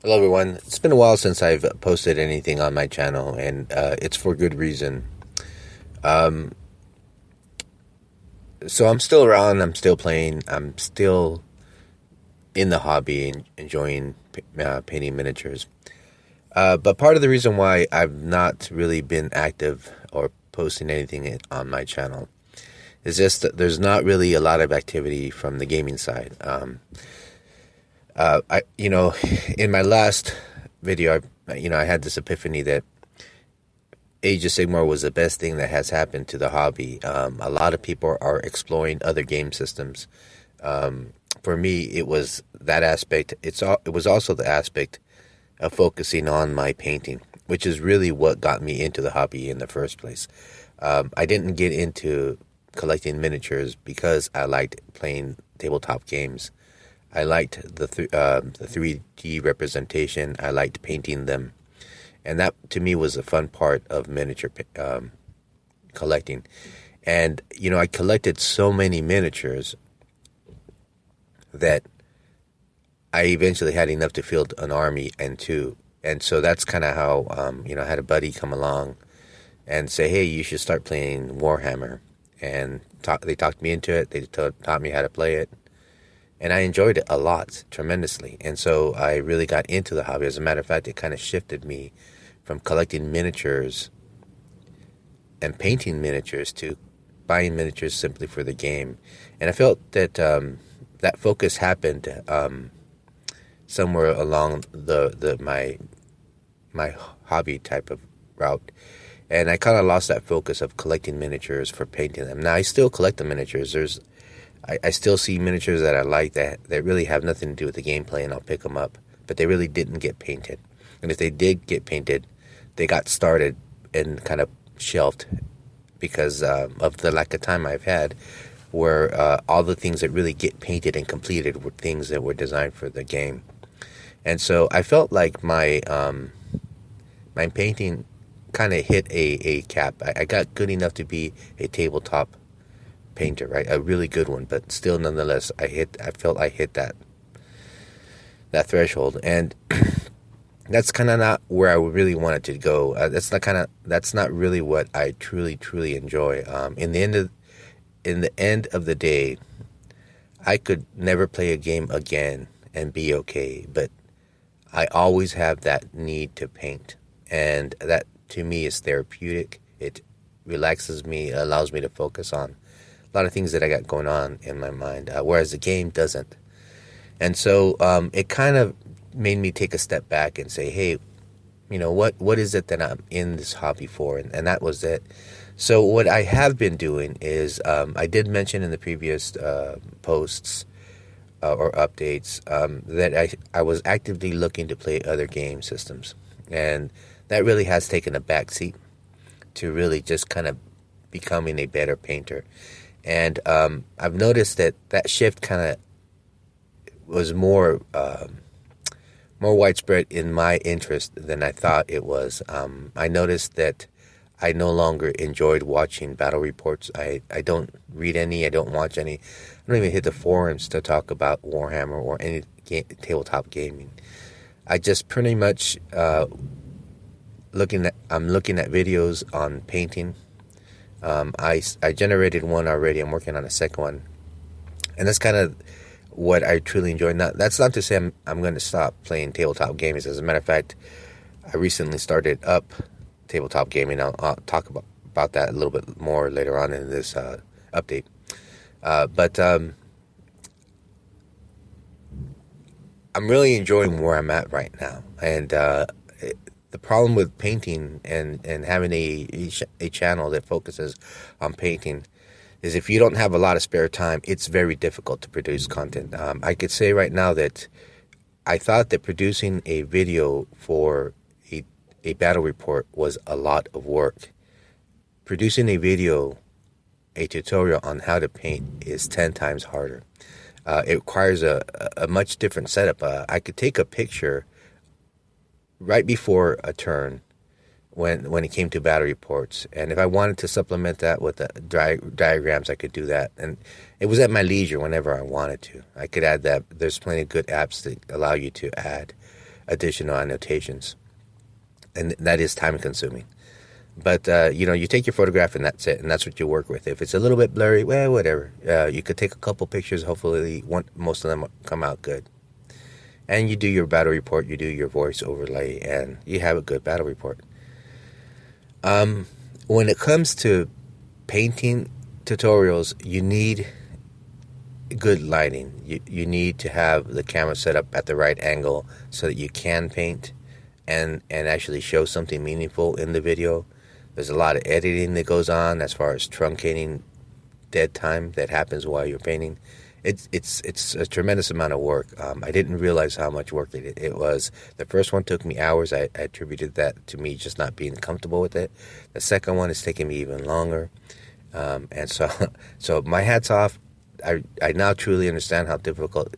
Hello, everyone. It's been a while since I've posted anything on my channel, and it's for good reason. Um, so I'm still around. I'm still playing. I'm still in the hobby and enjoying painting miniatures. But part of the reason why I've not really been active or posting anything on my channel is just that there's not really a lot of activity from the gaming side. In my last video, I had this epiphany that Age of Sigmar was the best thing that has happened to the hobby. A lot of people are exploring other game systems. For me, it was that aspect. It was also the aspect of focusing on my painting, which is really what got me into the hobby in the first place. I didn't get into collecting miniatures because I liked playing tabletop games. I liked the 3D representation. I liked painting them. And that, to me, was a fun part of miniature collecting. And, I collected so many miniatures that I eventually had enough to field an army and two. And so that's kind of how, I had a buddy come along and say, hey, you should start playing Warhammer. And they talked me into it. They taught me how to play it. And I enjoyed it a lot, tremendously. And so I really got into the hobby. As a matter of fact, it kind of shifted me from collecting miniatures and painting miniatures to buying miniatures simply for the game. And I felt that that focus happened somewhere along my hobby type of route. And I kind of lost that focus of collecting miniatures for painting them. Now, I still collect the miniatures. I still see miniatures that I like that really have nothing to do with the gameplay, and I'll pick them up. But they really didn't get painted. And if they did get painted, they got started and kind of shelved because of the lack of time I've had, where all the things that really get painted and completed were things that were designed for the game. And so I felt like my painting kind of hit a cap. I got good enough to be a tabletop painter, right? A really good one, but still, nonetheless, I felt I hit that threshold, and that's kind of not where I really wanted to go. That's not really what I truly enjoy. In the end of the day, I could never play a game again and be okay, but I always have that need to paint, and that to me is therapeutic. It relaxes me, allows me to focus on a lot of things that I got going on in my mind, whereas the game doesn't. And so it kind of made me take a step back and say, hey, what is it that I'm in this hobby for? And that was it. So what I have been doing is I did mention in the previous posts or updates that I was actively looking to play other game systems. And that really has taken a backseat to really just kind of becoming a better painter. And I've noticed that shift kind of was more widespread in my interest than I thought it was. I noticed that I no longer enjoyed watching battle reports. I don't read any. I don't watch any. I don't even hit the forums to talk about Warhammer or any tabletop gaming. I just pretty much I'm looking at videos on painting. I generated one already. I'm working on a second one, and that's kind of what I truly enjoy. Now, that's not to say I'm going to stop playing tabletop games. As a matter of fact, I recently started up tabletop gaming. I'll talk about that a little bit more later on in this update. But I'm really enjoying where I'm at right now, and the problem with painting and having a channel that focuses on painting is if you don't have a lot of spare time, it's very difficult to produce content. I could say right now that I thought that producing a video for a battle report was a lot of work. Producing a tutorial on how to paint is 10 times harder. It requires a much different setup. I could take a picture right before a turn when it came to battle reports, and if I wanted to supplement that with the diagrams, I could do that, and it was at my leisure whenever I wanted to. I could add that. There's plenty of good apps that allow you to add additional annotations, and that is time consuming. But you take your photograph and that's it, and that's what you work with. If it's a little bit blurry, well, whatever. You could take a couple pictures. Hopefully, most of them come out good. And you do your battle report. You do your voice overlay, and you have a good battle report. When it comes to painting tutorials, you need good lighting. You need to have the camera set up at the right angle so that you can paint and actually show something meaningful in the video. There's a lot of editing that goes on as far as truncating dead time that happens while you're painting. It's a tremendous amount of work. I didn't realize how much work it was. The first one took me hours. I attributed that to me just not being comfortable with it. The second one is taking me even longer. And so my hat's off. I now truly understand how difficult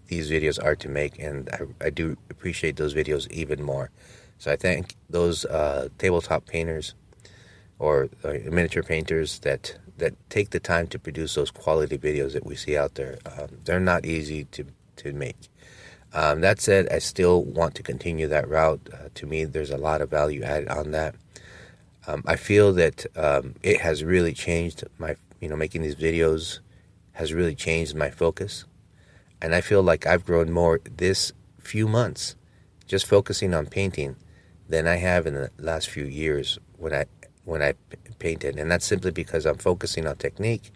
these videos are to make, and I do appreciate those videos even more. So I thank those tabletop painters or miniature painters that take the time to produce those quality videos that we see out there. They're not easy to make. That said, I still want to continue that route. To me, there's a lot of value added on that. I feel that it has really changed making these videos has really changed my focus. And I feel like I've grown more this few months just focusing on painting than I have in the last few years when I painted. And that's simply because I'm focusing on technique.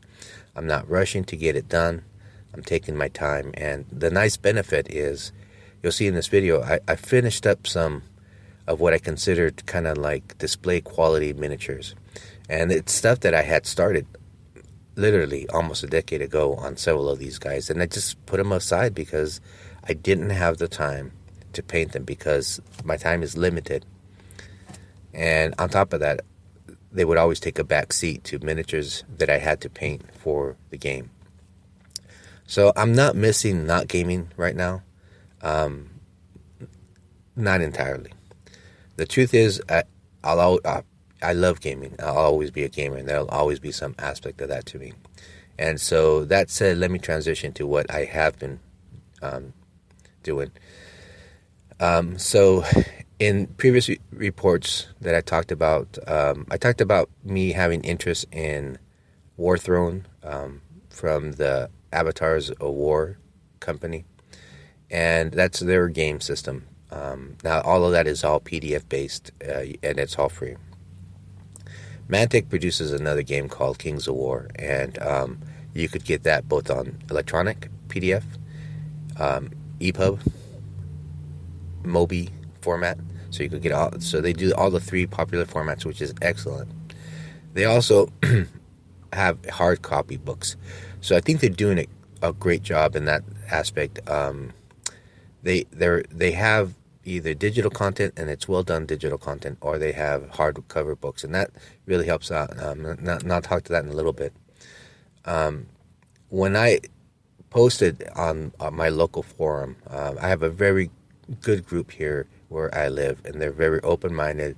I'm not rushing to get it done. I'm taking my time. And the nice benefit is, you'll see in this video, I finished up some of what I considered kind of like display quality miniatures. And it's stuff that I had started literally almost a decade ago on several of these guys. And I just put them aside because I didn't have the time to paint them, because my time is limited. And on top of that, they would always take a back seat to miniatures that I had to paint for the game. So I'm not missing not gaming right now. Not entirely. The truth is, I love gaming. I'll always be a gamer, and there'll always be some aspect of that to me. And so that said, let me transition to what I have been doing. So in previous reports that I talked about me having interest in Warthrone from the Avatars of War company, and that's their game system. Now all of that is all PDF based, and it's all free. Mantic produces another game called Kings of War, and you could get that both on electronic PDF, EPUB, Mobi format. So you could get all. So they do all the three popular formats, which is excellent. They also have hard copy books. So I think they're doing a great job in that aspect. They have either digital content, and it's well done digital content, or they have hardcover books, and that really helps out. I'll talk to that in a little bit. When I posted on my local forum, I have a very good group here where I live, and they're very open-minded.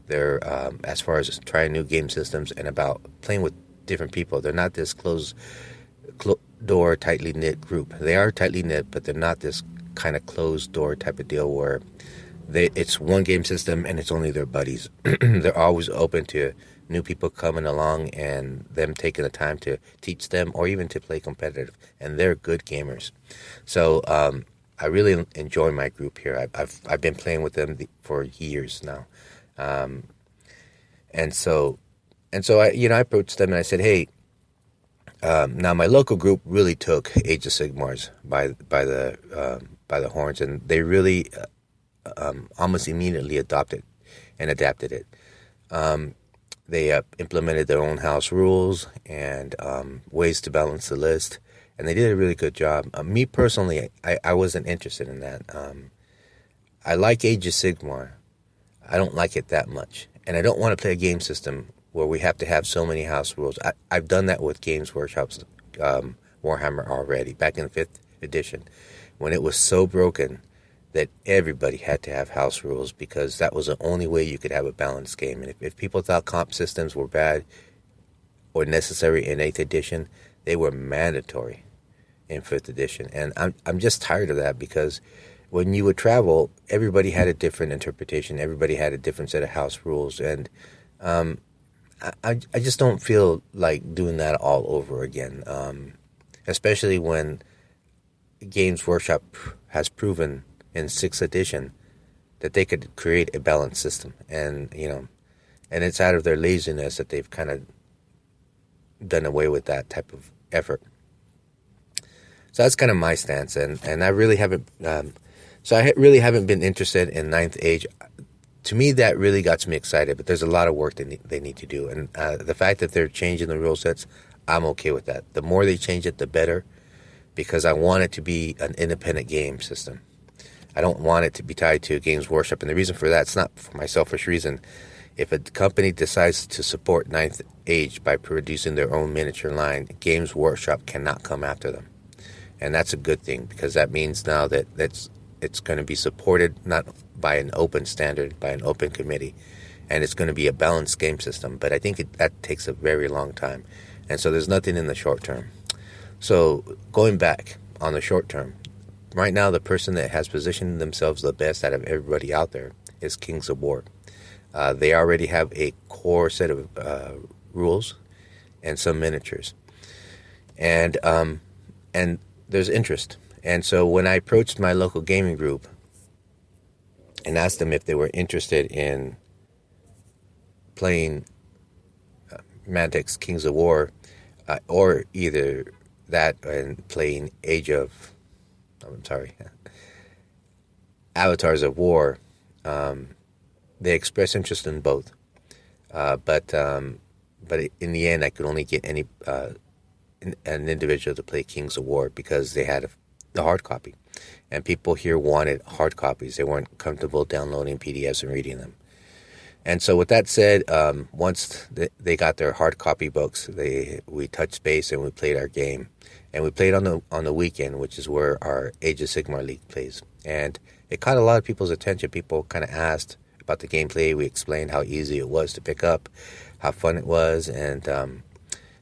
They're as far as trying new game systems and about playing with different people. They're not this closed door, tightly knit group. They are tightly knit, but they're not this kind of closed door type of deal where it's one game system and it's only their buddies. They're always open to new people coming along and them taking the time to teach them or even to play competitive, and they're good gamers. So I really enjoy my group here. I've been playing with them for years now, and so I approached them and I said, hey. Now my local group really took Age of Sigmars by the horns, and they really almost immediately adopted and adapted it. They implemented their own house rules and ways to balance the list, and they did a really good job. Me personally, I wasn't interested in that. I like Age of Sigmar. I don't like it that much, and I don't want to play a game system where we have to have so many house rules. I've done that with Games Workshop's Warhammer already, back in the 5th edition, when it was so broken that everybody had to have house rules because that was the only way you could have a balanced game. And if people thought comp systems were bad or necessary in 8th edition, they were mandatory in 5th edition. And I'm just tired of that, because when you would travel, everybody had a different interpretation. Everybody had a different set of house rules, and I just don't feel like doing that all over again. Especially when Games Workshop has proven in 6th edition that they could create a balanced system, and and it's out of their laziness that they've kind of done away with that type of effort. So that's kind of my stance, and I really haven't. Really haven't been interested in Ninth Age. To me, that really got me excited, but there's a lot of work they need to do, and the fact that they're changing the rule sets, I'm okay with that. The more they change it, the better, because I want it to be an independent game system. I don't want it to be tied to Games Workshop, and the reason for that, it's not for my selfish reason. If a company decides to support Ninth Age by producing their own miniature line, Games Workshop cannot come after them. And that's a good thing, because that means now that it's going to be supported not by an open standard, by an open committee, and it's going to be a balanced game system. But I think that takes a very long time, and so there's nothing in the short term. So going back on the short term, right now the person that has positioned themselves the best out of everybody out there is Kings of War. They already have a core set of rules and some miniatures, and there's interest. And so when I approached my local gaming group and asked them if they were interested in playing Mantic's Kings of War, or either that and playing Avatars of War, they expressed interest in both. But in the end, I could only get an individual to play Kings of War because they had the hard copy, and people here wanted hard copies. They weren't comfortable downloading PDFs and reading them. And so with that said, once they got their hard copy books, we touched base and we played our game, and we played on the weekend, which is where our Age of Sigmar League plays. And it caught a lot of people's attention. People kind of asked about the gameplay. We explained how easy it was to pick up, how fun it was, and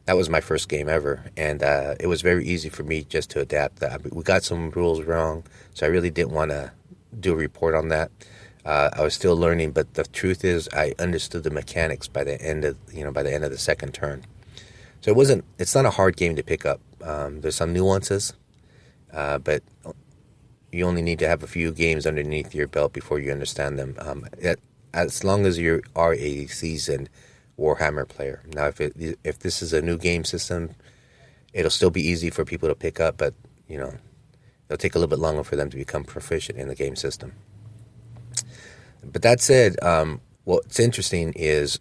that was my first game ever, and it was very easy for me just to adapt. We got some rules wrong, so I really didn't want to do a report on that. I was still learning, but the truth is, I understood the mechanics by the end of the second turn. So it's not a hard game to pick up. There's some nuances, but you only need to have a few games underneath your belt before you understand them. As long as you are a seasoned Warhammer player. Now, if this is a new game system, it'll still be easy for people to pick up, but it'll take a little bit longer for them to become proficient in the game system. But that said, what's interesting is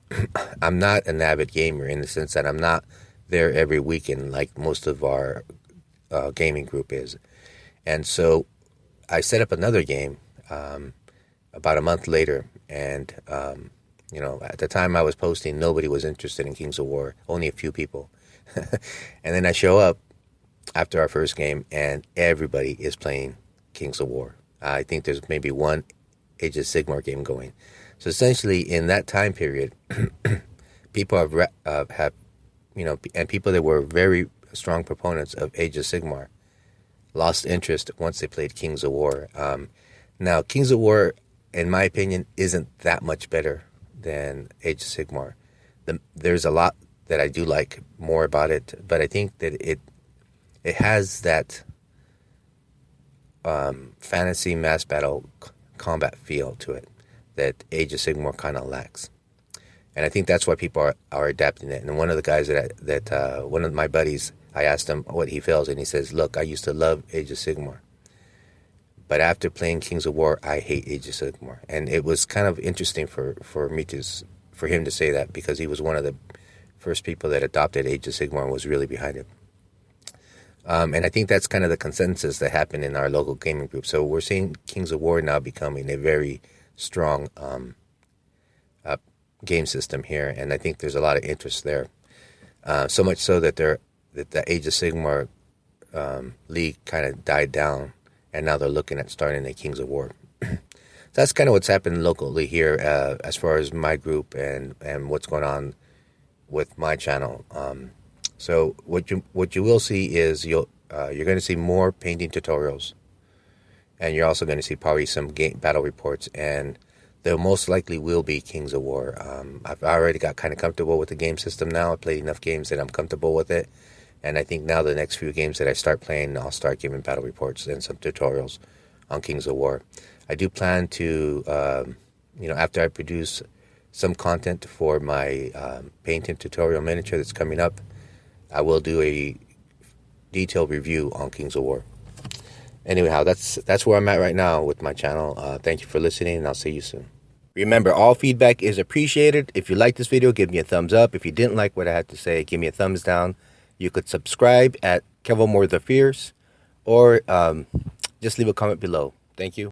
I'm not an avid gamer in the sense that I'm not there every weekend like most of our gaming group is, and so I set up another game about a month later, and at the time I was posting, nobody was interested in Kings of War, only a few people. And then I show up after our first game, and everybody is playing Kings of War. I think there's maybe one Age of Sigmar game going. So essentially, in that time period, people have and people that were very strong proponents of Age of Sigmar lost interest once they played Kings of War. Now, Kings of War, in my opinion, isn't that much better than Age of Sigmar. There's a lot that I do like more about it, but I think that it has that fantasy mass battle combat feel to it that Age of Sigmar kind of lacks, and I think that's why people are adapting it. And one of the guys one of my buddies, I asked him what he feels, and he says, "Look, I used to love Age of Sigmar, but after playing Kings of War, I hate Age of Sigmar." And it was kind of interesting for him to say that, because he was one of the first people that adopted Age of Sigmar and was really behind it. And I think that's kind of the consensus that happened in our local gaming group. So we're seeing Kings of War now becoming a very strong game system here, and I think there's a lot of interest there. So much so that the Age of Sigmar league kind of died down, and now they're looking at starting a Kings of War. So that's kind of what's happened locally here, as far as my group and what's going on with my channel. So what you will see is you're going to see more painting tutorials, and you're also going to see probably some game battle reports, and there most likely will be Kings of War. I've already got kind of comfortable with the game system now. I've played enough games that I'm comfortable with it, and I think now the next few games that I start playing, I'll start giving battle reports and some tutorials on Kings of War. I do plan to, after I produce some content for my painting tutorial miniature that's coming up, I will do a detailed review on Kings of War. Anyhow, that's where I'm at right now with my channel. Thank you for listening, and I'll see you soon. Remember, all feedback is appreciated. If you like this video, give me a thumbs up. If you didn't like what I had to say, give me a thumbs down. You could subscribe at Kevin Moore the Fierce, or just leave a comment below. Thank you.